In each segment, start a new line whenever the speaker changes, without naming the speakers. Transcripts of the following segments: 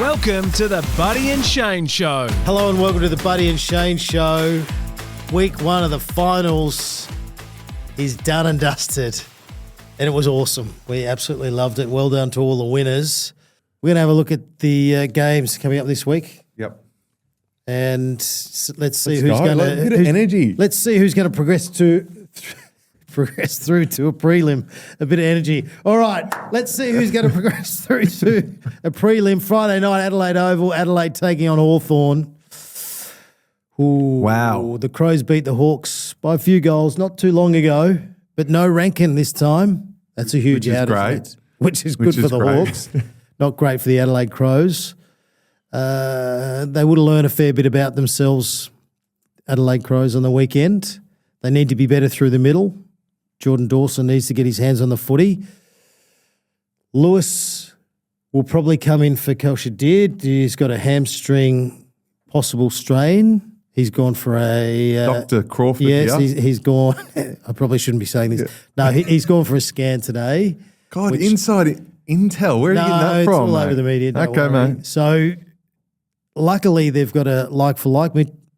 Welcome to the Buddy and Shane Show.
Hello and welcome to the Buddy and Shane Show. Week one of the finals is done and dusted. And it was awesome. We absolutely loved it. Well done to all the winners. We're going to have a look at the games coming up this week.
Yep.
And let's see who's going to...
A bit of energy.
Let's see who's going to progress through to a prelim. A bit of energy. All right, let's see who's going to progress through to a prelim. Friday night, Adelaide Oval. Adelaide taking on Hawthorn. Ooh,
Wow.
The Crows beat the Hawks by a few goals not too long ago, but no ranking this time. That's a huge
Which is
out.
great.
Which is good for the Hawks. Not great for the Adelaide Crows. They would have learned a fair bit about themselves, Adelaide Crows, on the weekend. They need to be better through the middle. Jordan Dawson needs to get his hands on the footy. Lewis will probably come in for Kelshadir. He's got a hamstring possible strain. He's gone for a...
Dr. Crawford,
yes,
yeah.
he's gone. I probably shouldn't be saying this. No, he's gone for a scan today.
God, inside intel. Where are you getting that from,
it's all
mate?
over the media. Don't
Okay,
worry.
mate.
So, luckily, they've got a like-for-like.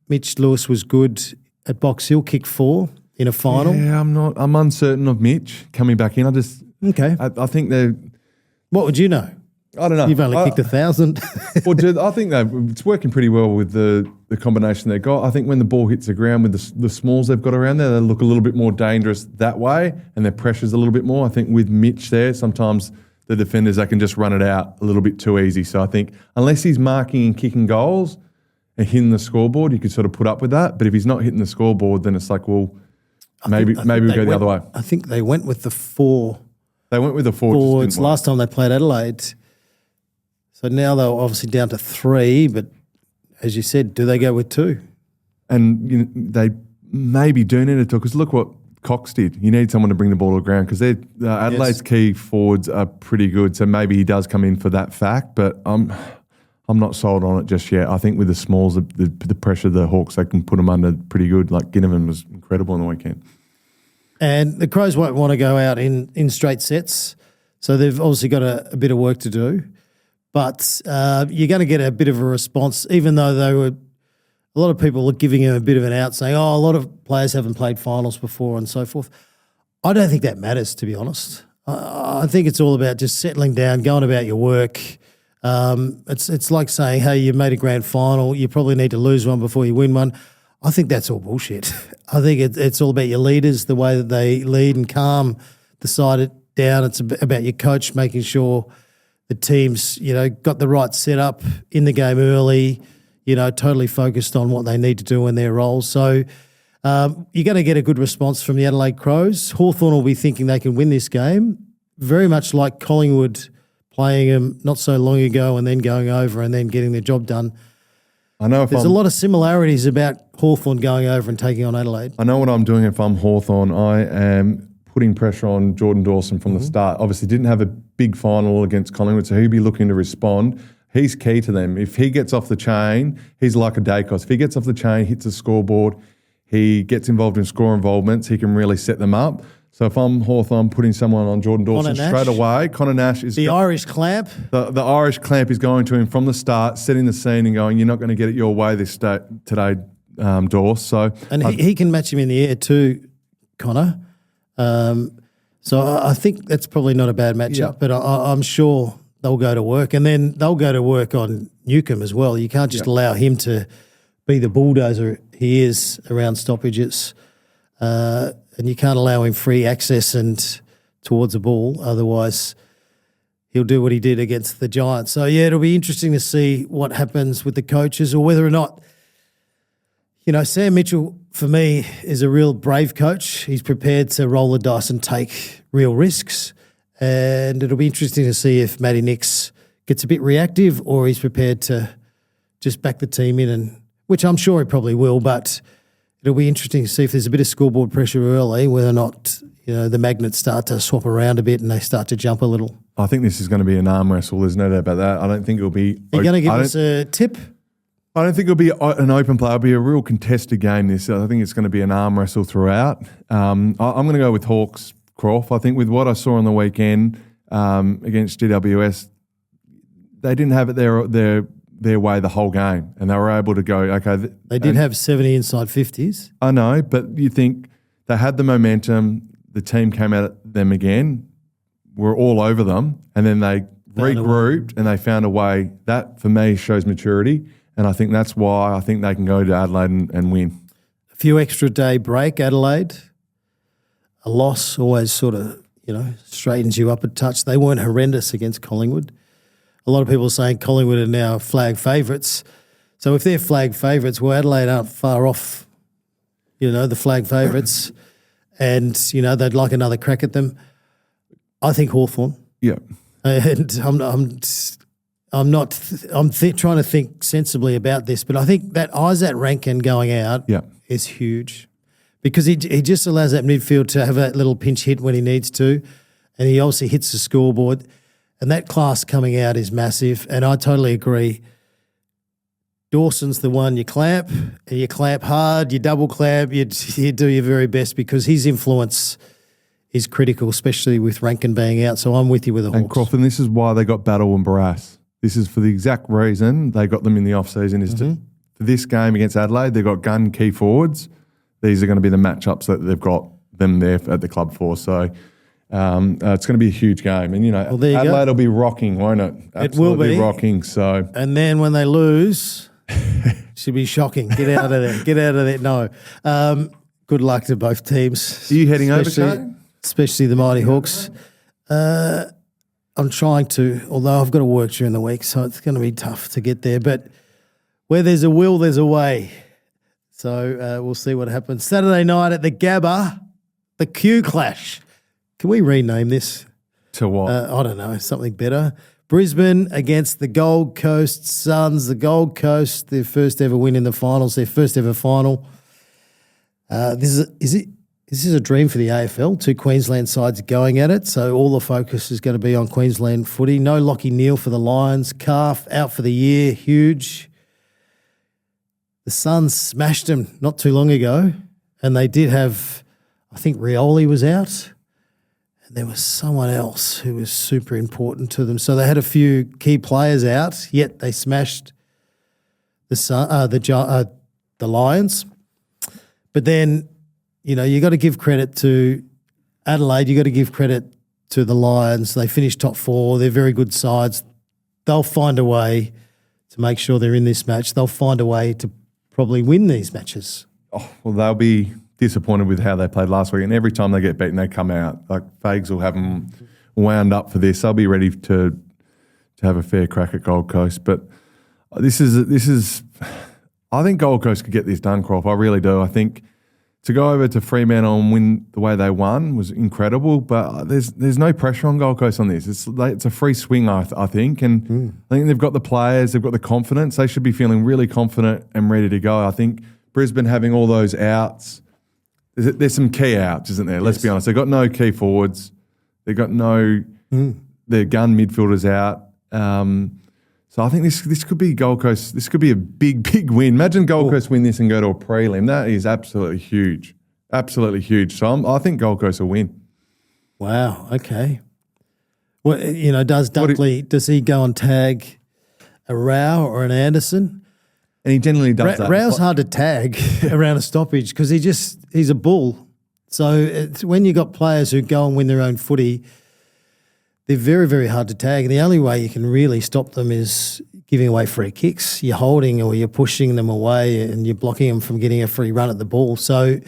Mitch Lewis was good at Box Hill, kick 4 in a final.
Yeah, I'm uncertain of Mitch coming back in.
Okay.
I think they're...
What would you know?
I don't know.
You've only kicked 1,000.
Well, dude, I think it's working pretty well with the combination they've got. I think when the ball hits the ground with the smalls they've got around there, they look a little bit more dangerous that way and their pressure's a little bit more. I think with Mitch there, sometimes the defenders, they can just run it out a little bit too easy. So I think unless he's marking and kicking goals and hitting the scoreboard, you could sort of put up with that. But if he's not hitting the scoreboard, then it's like, well, maybe we go the other way.
I think they went with the 4
They went with the 4.
forwards last time they played Adelaide. So now they're obviously down to 3, but as you said, do they go with 2?
And they maybe do need to, because look what Cox did. You need someone to bring the ball to the ground because Adelaide's key forwards are pretty good. So maybe he does come in for that fact, but I'm not sold on it just yet. I think with the smalls, the pressure of the Hawks, they can put them under pretty good. Like Ginnivan was incredible on the weekend.
And the Crows won't want to go out in straight sets, so they've obviously got a bit of work to do. But you're going to get a bit of a response, even though a lot of people are giving him a bit of an out, saying, a lot of players haven't played finals before and so forth. I don't think that matters, to be honest. I think it's all about just settling down, going about your work. It's like saying, hey, you made a grand final, you probably need to lose one before you win one. I think that's all bullshit. I think it's all about your leaders, the way that they lead and calm the side down. It's about your coach making sure the team's, got the right setup in the game early, totally focused on what they need to do in their roles. So you're going to get a good response from the Adelaide Crows. Hawthorn will be thinking they can win this game, very much like Collingwood playing them not so long ago and then going over and then getting their job done.
I know
there's a lot of similarities about Hawthorn going over and taking on Adelaide.
I know what I'm doing if I'm Hawthorn. I am putting pressure on Jordan Dawson from the start. Obviously didn't have a big final against Collingwood, so he'll be looking to respond. He's key to them. If he gets off the chain, he's like a Dacos. If he gets off the chain, hits the scoreboard, he gets involved in score involvements, he can really set them up. So if I'm Hawthorn, putting someone on Jordan Dawson straight away, Connor Nash is...
The Irish clamp.
The Irish clamp is going to him from the start, setting the scene and going, you're not going to get it your way today, Dawes. So,
and he can match him in the air too, Connor. So I think that's probably not a bad matchup, but I'm sure they'll go to work. And then they'll go to work on Newcomb as well. You can't just allow him to be the bulldozer he is around stoppages. And you can't allow him free access and towards the ball. Otherwise, he'll do what he did against the Giants. So, it'll be interesting to see what happens with the coaches or whether or not, Sam Mitchell, for me, is a real brave coach. He's prepared to roll the dice and take real risks. And it'll be interesting to see if Matty Nix gets a bit reactive or he's prepared to just back the team in, which I'm sure he probably will, but it'll be interesting to see if there's a bit of scoreboard pressure early, whether or not the magnets start to swap around a bit and they start to jump a little.
I think this is going to be an arm wrestle. There's no doubt about that. I don't think it'll be...
Are you going to give us a tip?
I don't think it'll be an open play. It'll be a real contested game, this. I think it's going to be an arm wrestle throughout. I'm going to go with Hawks Croft. I think with what I saw on the weekend against GWS, they didn't have it their way the whole game, and they were able to go, okay.
They did have 70 inside 50s.
I know, but you think they had the momentum, the team came at them again, were all over them, and then they regrouped and they found a way. That, for me, shows maturity, and I think that's why I think they can go to Adelaide and win.
A few extra day break, Adelaide. A loss always sort of, straightens you up a touch. They weren't horrendous against Collingwood. A lot of people are saying Collingwood are now flag favourites. So if they're flag favourites, well, Adelaide aren't far off, the flag favourites, and, they'd like another crack at them. I think Hawthorn.
Yeah.
And I'm trying to think sensibly about this, but I think that Isaac Rankin going out is huge because he just allows that midfield to have that little pinch hit when he needs to, and he obviously hits the scoreboard. And that class coming out is massive, and I totally agree. Dawson's the one you clamp, and you clamp hard, you double clamp, you do your very best because his influence is critical, especially with Rankin being out. So I'm with you with the Hawks.
And Crawford, this is why they got Battle and Barras. This is for the exact reason they got them in the off-season is for this game against Adelaide, they've got gun key forwards. These are going to be the matchups that they've got them there at the club for. So it's going to be a huge game. And, Adelaide will be rocking, won't it? Absolutely
it will be.
Rocking. So.
And then when they lose, should be shocking. Get out of there. Get out of there. No. Good luck to both teams.
Are you heading over, Kate?
Especially the Mighty Hawks. I'm trying to, although I've got to work during the week, so it's going to be tough to get there. But where there's a will, there's a way. So we'll see what happens. Saturday night at the Gabba, the Q Clash. Can we rename this?
To what?
I don't know, something better. Brisbane against the Gold Coast Suns. The Gold Coast, their first ever win in the finals, their first ever final. This is a dream for the AFL. Two Queensland sides going at it, so all the focus is going to be on Queensland footy. No Lachie Neale for the Lions. Calf out for the year, huge. The Suns smashed them not too long ago, and they did have, I think Rioli was out, and there was someone else who was super important to them. So they had a few key players out, yet they smashed the Lions. But then, you got to give credit to Adelaide. You got to give credit to the Lions. They finished top four. They're very good sides. They'll find a way to make sure they're in this match. They'll find a way to probably win these matches.
Oh, well, they'll be disappointed with how they played last week. And every time they get beaten, they come out. Like Fags will have them wound up for this. They'll be ready to have a fair crack at Gold Coast. But this is. I think Gold Coast could get this done, Croft. I really do. I think to go over to Fremantle and win the way they won was incredible, but there's no pressure on Gold Coast on this. It's a free swing, I think, and I think they've got the players, they've got the confidence. They should be feeling really confident and ready to go. I think Brisbane having all those outs, there's some key outs, isn't there? Let's be honest. They've got no key forwards. They've got no their gun midfielders out. So I think this could be Gold Coast. This could be a big win. Imagine Gold Coast win this and go to a prelim. That is absolutely huge. Absolutely huge. So I think Gold Coast will win.
Wow. Okay. Well, does Dunkley, does he go and tag a Rao or an Anderson?
And he generally does that.
Rao's hard to tag around a stoppage because he's a bull. So it's when you got players who go and win their own footy, they're very, very hard to tag. And the only way you can really stop them is giving away free kicks. You're holding or you're pushing them away and you're blocking them from getting a free run at the ball. So,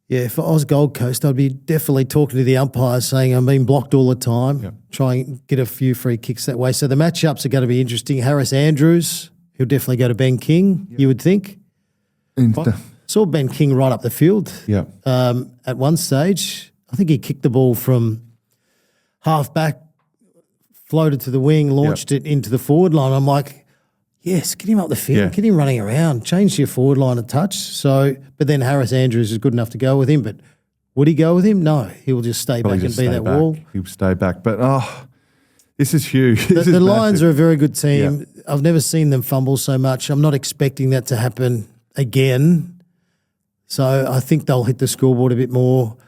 yeah, if I was Gold Coast, I'd be definitely talking to the umpires saying I'm being blocked all the time, try and get a few free kicks that way. So the matchups are going to be interesting. Harris Andrews, he'll definitely go to Ben King, you would think. Saw Ben King right up the field at one stage. I think he kicked the ball from half back, floated to the wing, launched it into the forward line. I'm like, yes, get him up the field, get him running around, change your forward line a touch. So, but then Harris Andrews is good enough to go with him. But would he go with him? No, he will just stay back and be that wall.
He'll stay back. But this is huge.
The Lions are a very good team. Yeah. I've never seen them fumble so much. I'm not expecting that to happen again. So I think they'll hit the scoreboard a bit more.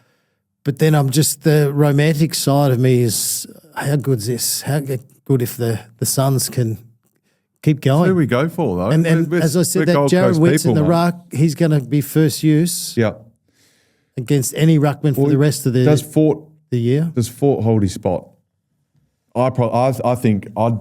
But then I'm just the romantic side of me is how good's this? How good if the Suns can keep going?
Who we go for though?
And as I said, that Jared Witt's in the ruck, he's going to be first use.
Yeah.
Against any ruckman for the rest of the year.
Does Fort hold his spot? I think I'd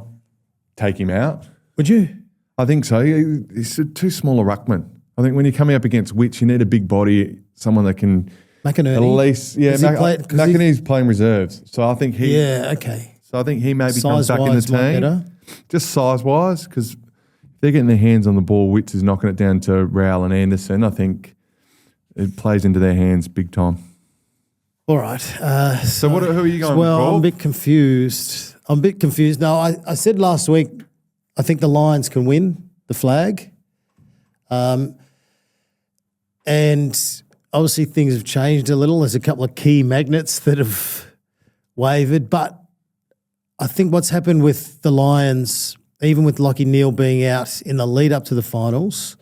take him out.
Would you?
I think so. He's too small a ruckman. I think when you're coming up against Witch, you need a big body, someone that can
McInerney.
at least McInerney's playing reserves. So I think he So I think he maybe comes back in the team. Just size wise, because if they're getting their hands on the ball, Witch is knocking it down to Rowell and Anderson. I think it plays into their hands big time.
All right.
So who are you going
well,
for?
I'm a bit confused. No, I said last week I think the Lions can win the flag. And obviously things have changed a little. There's a couple of key magnets that have wavered. But I think what's happened with the Lions, even with Lachie Neale being out in the lead up to the finals,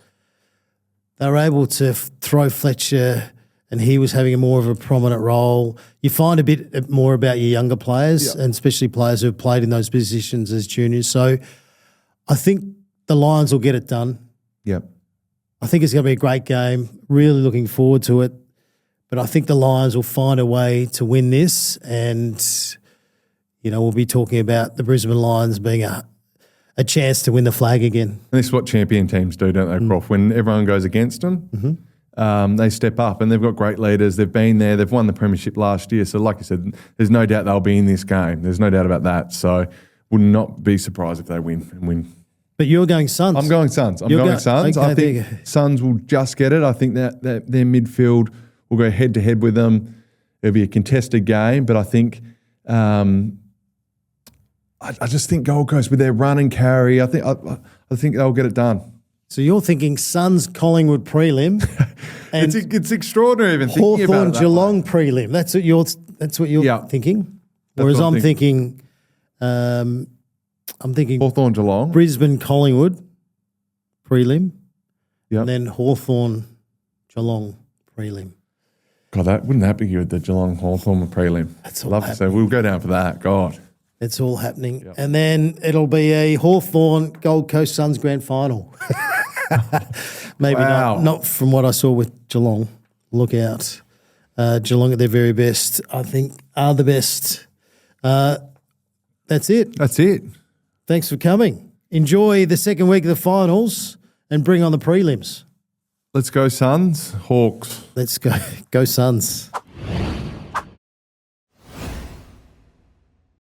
they were able to throw Fletcher and he was having more of a prominent role. You find a bit more about your younger players and especially players who have played in those positions as juniors. So I think the Lions will get it done.
Yep.
I think it's going to be a great game. Really looking forward to it. But I think the Lions will find a way to win this and, you know, we'll be talking about the Brisbane Lions being a chance to win the flag again.
And this is what champion teams do, don't they, Prof? When everyone goes against them, they step up and they've got great leaders. They've been there. They've won the premiership last year. So like you said, there's no doubt they'll be in this game. There's no doubt about that. So would not be surprised if they win.
But you're going Suns.
I'm going Suns. Suns.
Okay,
I think Suns will just get it. I think that their midfield will go head-to-head with them. It'll be a contested game, but I think I just think Gold Coast with their run and carry, I think they'll get it done.
So you're thinking Suns Collingwood prelim, and
it's extraordinary even thinking about
Hawthorn Geelong prelim. That's what you're thinking. Whereas I'm thinking
Hawthorn Geelong,
Brisbane Collingwood prelim,
and
then Hawthorn Geelong prelim.
God, wouldn't that be good? The Geelong Hawthorn prelim.
That's all
love to say. We'll go down for that. God.
It's all happening. Yep. And then it'll be a Hawthorn Gold Coast Suns grand final. Maybe not from what I saw with Geelong. Look out. Geelong at their very best, I think, are the best. That's it. Thanks for coming. Enjoy the second week of the finals and bring on the prelims.
Let's go Suns, Hawks.
Let's go. Go Suns.